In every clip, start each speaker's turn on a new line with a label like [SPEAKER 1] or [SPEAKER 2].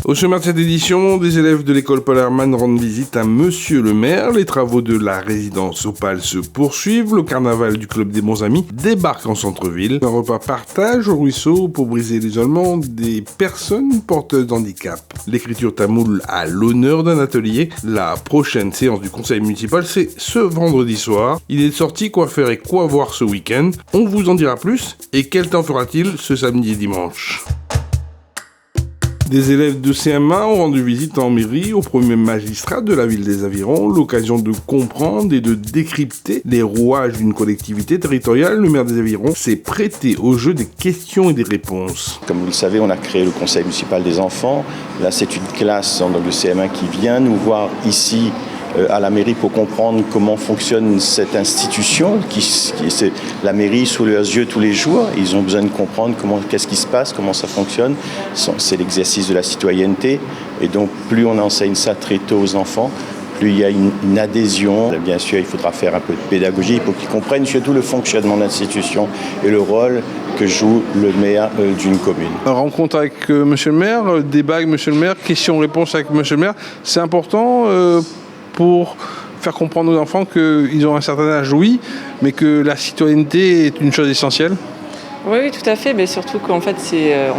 [SPEAKER 1] Au sommaire de cette édition, des élèves de l'école Paul Hermann rendent visite à Monsieur le maire. Les travaux de la résidence Opale se poursuivent. Le carnaval du Club des Bons Amis débarque en centre-ville. Un repas partage au ruisseau pour briser l'isolement des personnes porteuses d'handicap. L'écriture tamoule a l'honneur d'un atelier. La prochaine séance du conseil municipal, c'est ce vendredi soir. Il est sorti quoi faire et quoi voir ce week-end. On vous en dira plus. Et quel temps fera-t-il ce samedi et dimanche ? Des élèves de CM1 ont rendu visite en mairie au premier magistrat de la ville des Avirons, l'occasion de comprendre et de décrypter les rouages d'une collectivité territoriale. Le maire des Avirons s'est prêté au jeu des questions et des réponses.
[SPEAKER 2] Comme vous le savez, on a créé le conseil municipal des enfants. Là, c'est une classe donc de CM1 qui vient nous voir ici à la mairie pour comprendre comment fonctionne cette institution. C'est la mairie sous leurs yeux tous les jours. Ils ont besoin de comprendre qu'est-ce qui se passe, comment ça fonctionne. C'est l'exercice de la citoyenneté. Et donc, plus on enseigne ça très tôt aux enfants, plus il y a une adhésion. Bien sûr, il faudra faire un peu de pédagogie pour qu'ils comprennent surtout le fonctionnement de l'institution et le rôle que joue le maire d'une commune.
[SPEAKER 1] Rencontre avec monsieur le maire, débat avec monsieur le maire, questions-réponses avec monsieur le maire. C'est important pour faire comprendre aux enfants qu'ils ont un certain âge, oui, mais que la citoyenneté est une chose essentielle.
[SPEAKER 3] Oui, tout à fait, mais surtout qu'en fait,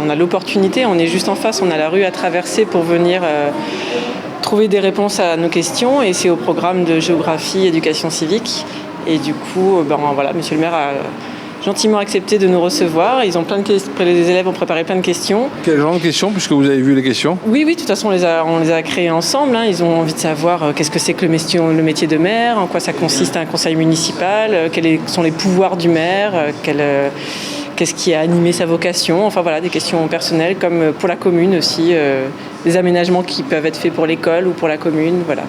[SPEAKER 3] on a l'opportunité, on est juste en face, on a la rue à traverser pour venir trouver des réponses à nos questions, et c'est au programme de géographie, éducation civique. Et du coup, voilà, monsieur le maire a gentiment accepté de nous recevoir. Ils ont les élèves ont préparé plein de questions.
[SPEAKER 1] Quel genre de questions, puisque vous avez vu les questions ?
[SPEAKER 3] Oui, de toute façon, on les a créées ensemble. Ils ont envie de savoir qu'est-ce que c'est que le métier de maire, en quoi ça consiste un conseil municipal, quels sont les pouvoirs du maire, qu'est-ce qui a animé sa vocation. Enfin voilà, des questions personnelles, comme pour la commune aussi, des aménagements qui peuvent être faits pour l'école ou pour la commune, voilà.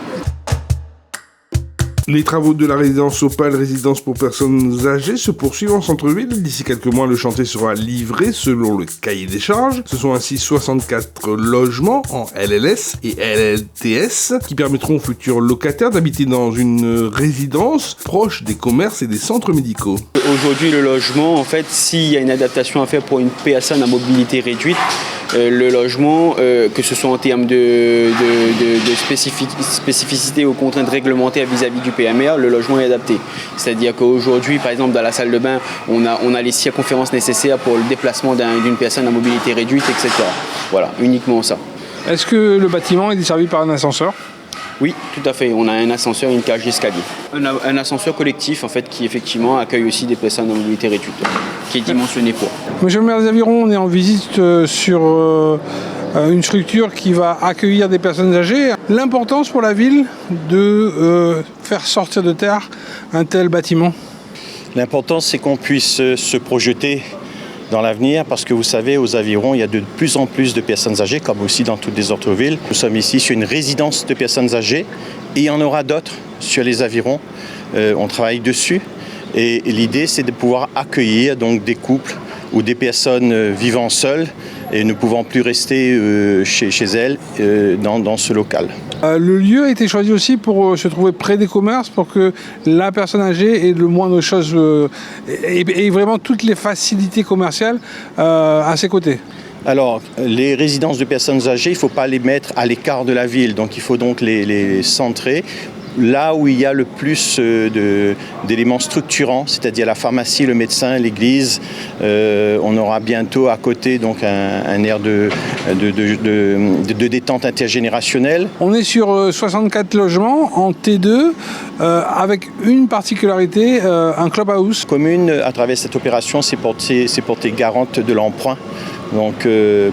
[SPEAKER 1] Les travaux de la résidence Opale, résidence pour personnes âgées, se poursuivent en centre-ville. D'ici quelques mois, le chantier sera livré selon le cahier des charges. Ce sont ainsi 64 logements en LLS et LLTS qui permettront aux futurs locataires d'habiter dans une résidence proche des commerces et des centres médicaux.
[SPEAKER 4] Aujourd'hui, le logement, en fait, s'il y a une adaptation à faire pour une personne à mobilité réduite, le logement, que ce soit en termes de spécificité aux contraintes réglementaires vis-à-vis du PMR, le logement est adapté. C'est-à-dire qu'aujourd'hui, par exemple, dans la salle de bain, on a les circonférences nécessaires pour le déplacement d'une personne à mobilité réduite, etc. Voilà, uniquement ça.
[SPEAKER 1] Est-ce que le bâtiment est desservi par un ascenseur ?
[SPEAKER 4] Oui, tout à fait. On a un ascenseur et une cage d'escalier. Un ascenseur collectif, en fait, qui effectivement accueille aussi des personnes à mobilité réduite, qui est dimensionné pour.
[SPEAKER 1] Monsieur le maire des Avirons, on est en visite sur une structure qui va accueillir des personnes âgées. L'importance pour la ville de faire sortir de terre un tel bâtiment.
[SPEAKER 2] L'importance, c'est qu'on puisse se projeter dans l'avenir, parce que vous savez, aux Avirons, il y a de plus en plus de personnes âgées, comme aussi dans toutes les autres villes. Nous sommes ici sur une résidence de personnes âgées, et il y en aura d'autres sur les Avirons. On travaille dessus, et l'idée, c'est de pouvoir accueillir donc des couples ou des personnes vivant seules et ne pouvant plus rester chez elles dans ce local.
[SPEAKER 1] Le lieu a été choisi aussi pour se trouver près des commerces, pour que la personne âgée ait le moindre chose et vraiment toutes les facilités commerciales à ses côtés.
[SPEAKER 2] Alors, les résidences de personnes âgées, il ne faut pas les mettre à l'écart de la ville, donc il faut donc les centrer là où il y a le plus d'éléments structurants, c'est-à-dire la pharmacie, le médecin, l'église. On aura bientôt à côté donc un aire de détente intergénérationnelle.
[SPEAKER 1] On est sur 64 logements en T2 avec une particularité, un clubhouse.
[SPEAKER 2] La commune, à travers cette opération, s'est portée garante de l'emprunt. Donc,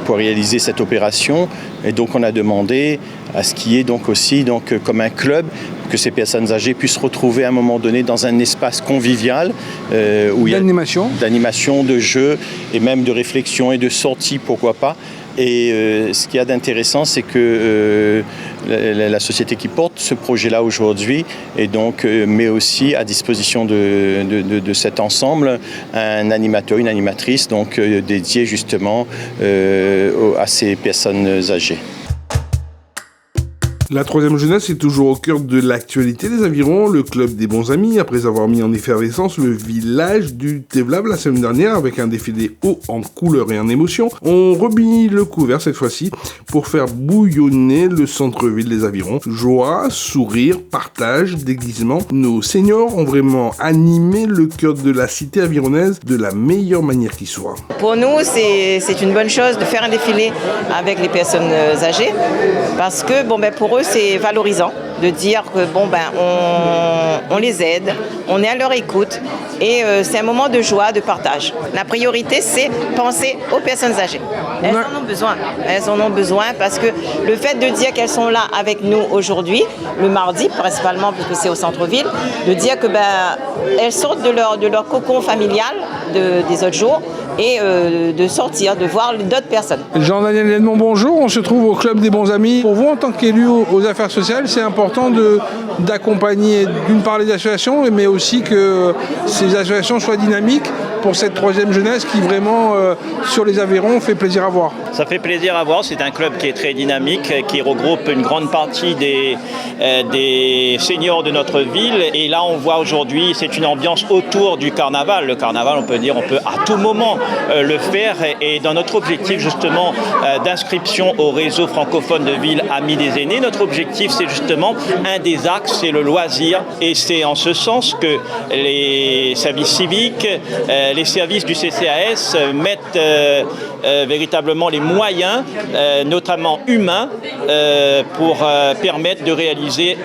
[SPEAKER 2] pour réaliser cette opération, et donc on a demandé à ce qu'il y ait donc aussi comme un club, que ces personnes âgées puissent se retrouver à un moment donné dans un espace convivial où il y a d'animation, de jeux et même de réflexion et de sortie, pourquoi pas. Et ce qu'il y a d'intéressant, c'est que la société qui porte ce projet-là aujourd'hui et donc met aussi à disposition de cet ensemble un animateur, une animatrice donc dédiée justement à ces personnes âgées.
[SPEAKER 1] La troisième jeunesse est toujours au cœur de l'actualité des avirons. Le club des bons amis, après avoir mis en effervescence le village du Tevlab la semaine dernière avec un défilé haut en couleurs et en émotions, ont remis le couvert cette fois-ci pour faire bouillonner le centre-ville des avirons. Joie, sourire, partage, déguisement. Nos seniors ont vraiment animé le cœur de la cité avironnaise de la meilleure manière qui soit.
[SPEAKER 5] Pour nous, c'est une bonne chose de faire un défilé avec les personnes âgées parce que pour eux, c'est valorisant de dire que on les aide, on est à leur écoute et c'est un moment de joie, de partage. La priorité, c'est penser aux personnes âgées. Elles en ont besoin. Elles en ont besoin parce que le fait de dire qu'elles sont là avec nous aujourd'hui, le mardi principalement puisque c'est au centre-ville, de dire que elles sortent de leur cocon familial des autres jours et de sortir, de voir d'autres personnes.
[SPEAKER 6] Jean-Daniel Edmond, bonjour. On se trouve au Club des bons amis. Pour vous, en tant qu'élu aux affaires sociales, c'est important d'accompagner d'une part les associations, mais aussi que ces associations soient dynamiques pour cette troisième jeunesse qui vraiment, sur les Aveyron, fait plaisir à voir.
[SPEAKER 7] Ça fait plaisir à voir. C'est un club qui est très dynamique, qui regroupe une grande partie des seniors de notre ville. Et là, on voit aujourd'hui, c'est une ambiance autour du carnaval. Le carnaval, on peut à tout moment le faire. Et dans notre objectif, justement, d'inscription au réseau francophone de villes Amis des aînés, notre objectif, c'est justement un des axes, c'est le loisir. Et c'est en ce sens que les services civiques, les services du CCAS mettent véritablement les moyens, notamment humains, pour permettre de réaliser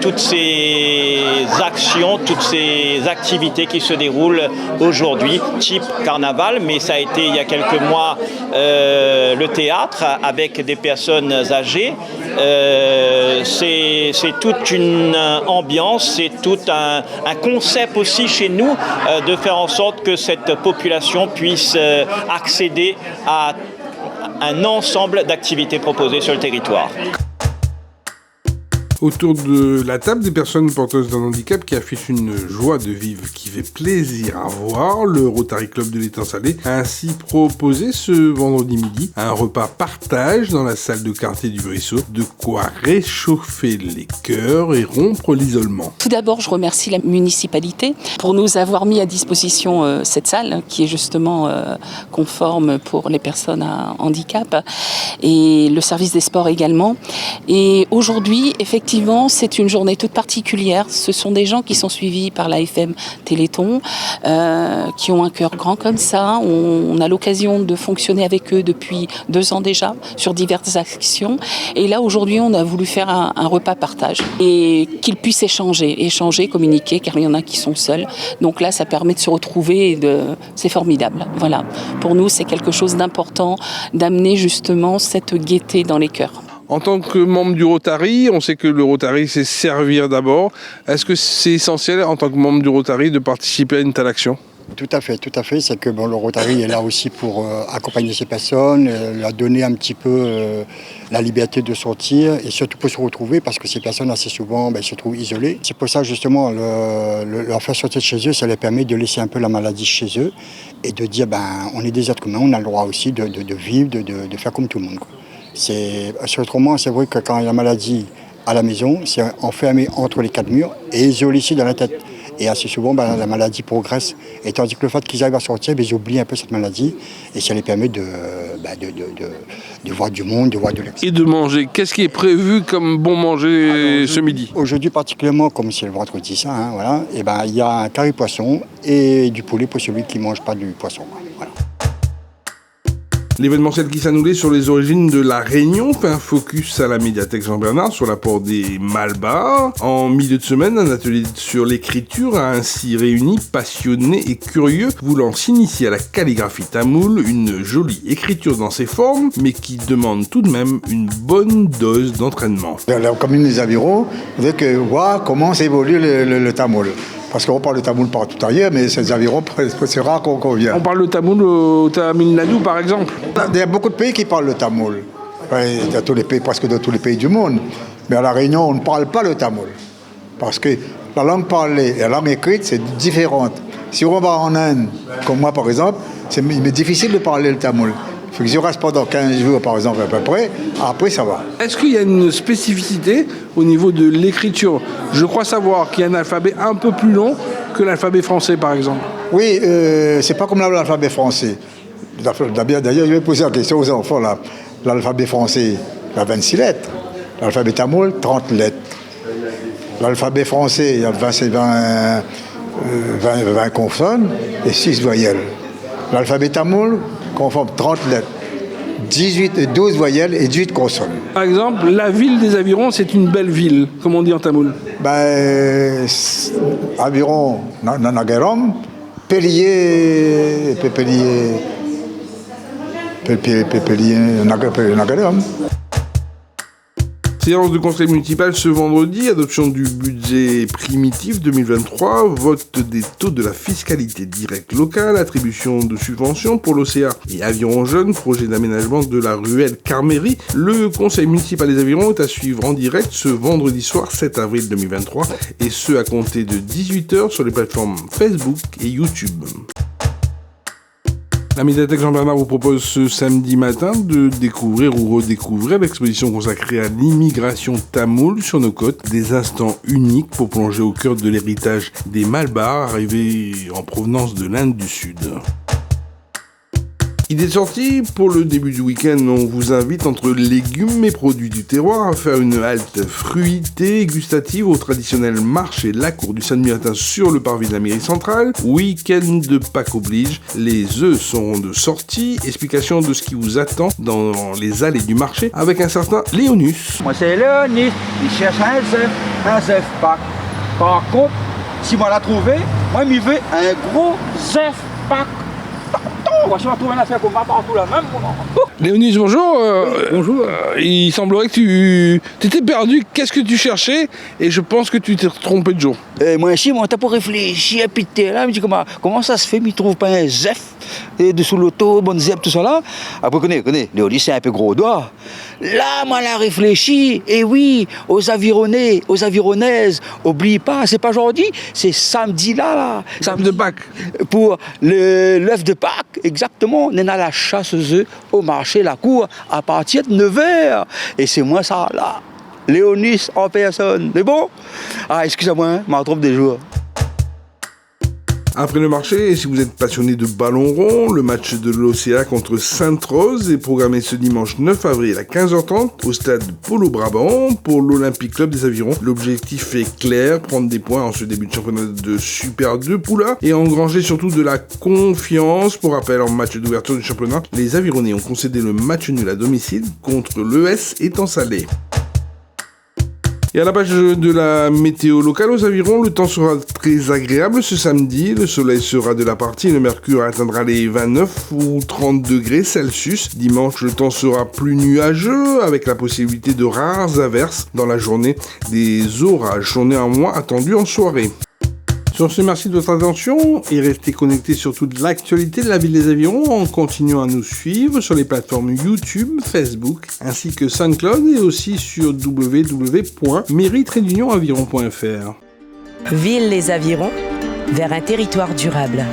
[SPEAKER 7] toutes ces actions, toutes ces activités qui se déroulent aujourd'hui, type carnaval, mais ça a été il y a quelques mois le théâtre avec des personnes âgées. C'est toute une ambiance, c'est tout un concept aussi chez nous de faire en sorte que cette population puisse accéder à un ensemble d'activités proposées sur le territoire.
[SPEAKER 1] Autour de la table, des personnes porteuses d'un handicap qui affichent une joie de vivre qui fait plaisir à voir. Le Rotary Club de l'Étang Salé a ainsi proposé ce vendredi midi un repas partage dans la salle de quartier du Brisseau, de quoi réchauffer les cœurs et rompre l'isolement.
[SPEAKER 8] Tout d'abord, je remercie la municipalité pour nous avoir mis à disposition cette salle qui est justement conforme pour les personnes à handicap et le service des sports également. Et aujourd'hui, effectivement, c'est une journée toute particulière. Ce sont des gens qui sont suivis par l'AFM Téléthon, qui ont un cœur grand comme ça. On a l'occasion de fonctionner avec eux depuis 2 ans déjà sur diverses actions. Et là, aujourd'hui, on a voulu faire un repas partage et qu'ils puissent échanger, communiquer, car il y en a qui sont seuls. Donc là, ça permet de se retrouver et c'est formidable. Voilà. Pour nous, c'est quelque chose d'important d'amener justement cette gaieté dans les cœurs.
[SPEAKER 6] En tant que membre du Rotary, on sait que le Rotary, c'est servir d'abord. Est-ce que c'est essentiel, en tant que membre du Rotary, de participer à une telle action ?
[SPEAKER 9] Tout à fait. C'est que le Rotary est là aussi pour accompagner ces personnes, leur donner un petit peu la liberté de sortir et surtout pour se retrouver parce que ces personnes assez souvent se trouvent isolées. C'est pour ça justement leur faire sortir de chez eux, ça leur permet de laisser un peu la maladie chez eux et de dire on est des êtres humains, on a le droit aussi de vivre, de faire comme tout le monde, quoi. Autrement, c'est vrai que quand il y a la maladie à la maison, c'est enfermé entre les 4 murs et isolé ici dans la tête. Et assez souvent, la maladie progresse. Et tandis que le fait qu'ils arrivent à sortir, ils oublient un peu cette maladie et ça les permet de voir du monde, de voir de l'extérieur.
[SPEAKER 6] Et de manger. Qu'est-ce qui est prévu comme bon manger ce midi ?
[SPEAKER 9] Aujourd'hui, particulièrement, comme c'est le vendredi saint, il y a un carré poisson et du poulet pour celui qui ne mange pas du poisson. Voilà.
[SPEAKER 1] L'événementiel qui s'annulait sur les origines de la Réunion fait un focus à la médiathèque Jean-Bernard sur l'apport des Malbars. En milieu de semaine, un atelier sur l'écriture a ainsi réuni passionnés et curieux voulant s'initier à la calligraphie tamoule, une jolie écriture dans ses formes, mais qui demande tout de même une bonne dose d'entraînement.
[SPEAKER 10] La commune des Avirons veut voir comment s'évolue le tamoul. Parce qu'on parle de tamoul partout ailleurs, mais ces Avirons, c'est rare qu'on vienne.
[SPEAKER 6] On parle de tamoul au Tamil Nadu, par exemple.
[SPEAKER 10] Il y a beaucoup de pays qui parlent le tamoul. Presque dans tous les pays du monde. Mais à La Réunion, on ne parle pas le tamoul. Parce que la langue parlée et la langue écrite, c'est différente. Si on va en Inde, comme moi par exemple, c'est difficile de parler le tamoul. Il Faut que je reste pendant 15 jours, par exemple, à peu près. Après, ça va.
[SPEAKER 6] Est-ce qu'il y a une spécificité au niveau de l'écriture? Je crois savoir qu'il y a un alphabet un peu plus long que l'alphabet français, par exemple.
[SPEAKER 10] Oui, c'est pas comme l'alphabet français. D'ailleurs, je vais poser la question aux enfants, là. L'alphabet français, il y a 26 lettres. L'alphabet tamoul, 30 lettres. L'alphabet français, il y a 20 consonnes et 6 voyelles. L'alphabet tamoul conforme 30 lettres, 12 voyelles et 18 consonnes.
[SPEAKER 6] Par exemple, la ville des Avirons, c'est une belle ville, comme on dit en tamoul.
[SPEAKER 10] Aviron, Nanagaram, Pélier, Nagaram.
[SPEAKER 1] Séance de conseil municipal ce vendredi, adoption du budget primitif 2023, vote des taux de la fiscalité directe locale, attribution de subventions pour l'OCA et Aviron Jeunes, projet d'aménagement de la ruelle Carméry. Le conseil municipal des Avirons est à suivre en direct ce vendredi soir 7 avril 2023 et ce à compter de 18h sur les plateformes Facebook et YouTube. La médiathèque Jean-Bernard vous propose ce samedi matin de découvrir ou redécouvrir l'exposition consacrée à l'immigration tamoule sur nos côtes, des instants uniques pour plonger au cœur de l'héritage des Malbars arrivés en provenance de l'Inde du Sud. Idée de sortie, pour le début du week-end, on vous invite entre légumes et produits du terroir à faire une halte fruitée et gustative au traditionnel marché La Cour du samedi matin sur le parvis de la mairie centrale. Week-end de Pâques oblige, les œufs seront de sortie, explication de ce qui vous attend dans les allées du marché avec un certain Léonus.
[SPEAKER 11] Moi c'est Léonus, il cherche un œuf Pâques. Par contre, si moi l'a trouvé, moi il me veut un gros œuf Pâques.
[SPEAKER 6] Léonus, bonjour.
[SPEAKER 11] Bonjour.
[SPEAKER 6] Il semblerait que tu t'étais perdu. Qu'est-ce que tu cherchais? Et je pense que tu t'es trompé de jour.
[SPEAKER 11] Moi ici, t'as pas réfléchi, et puis t'es là, je me dis comment ça se fait, mais il trouve pas un zef dessous l'auto, bonne zep, tout ça là. Après, connais, Léonus c'est un peu gros doigt. Là, moi, elle a réfléchi, et oui, aux Avironnais, aux Avironnaises, oublie pas, c'est pas aujourd'hui, c'est samedi là.
[SPEAKER 6] Samedi de Pâques.
[SPEAKER 11] Pour l'œuf de Pâques, exactement, on est à la chasse aux œufs au marché La Cour à partir de 9h. Et c'est moi ça, là, Léonus en personne. C'est bon? Ah, excusez-moi, je m'en trompe des jours.
[SPEAKER 1] Après le marché, si vous êtes passionné de ballon rond, le match de l'OCA contre Sainte-Rose est programmé ce dimanche 9 avril à 15h30 au stade Polo Brabant pour l'Olympique Club des Avirons. L'objectif est clair, prendre des points en ce début de championnat de Super 2 Poula et engranger surtout de la confiance. Pour rappel, en match d'ouverture du championnat, les Avironnais ont concédé le match nul à domicile contre l'ES Étang-Salé. Et à la page de la météo locale aux Avirons, le temps sera très agréable ce samedi. Le soleil sera de la partie et le mercure atteindra les 29 ou 30 degrés Celsius. Dimanche, le temps sera plus nuageux avec la possibilité de rares averses dans la journée. Des orages sont néanmoins attendus en soirée. Sur ce, merci de votre attention et restez connectés sur toute l'actualité de la ville des Avirons en continuant à nous suivre sur les plateformes YouTube, Facebook ainsi que SoundCloud et aussi sur www.mairie-aviron.fr.
[SPEAKER 12] Ville les Avirons, vers un territoire durable.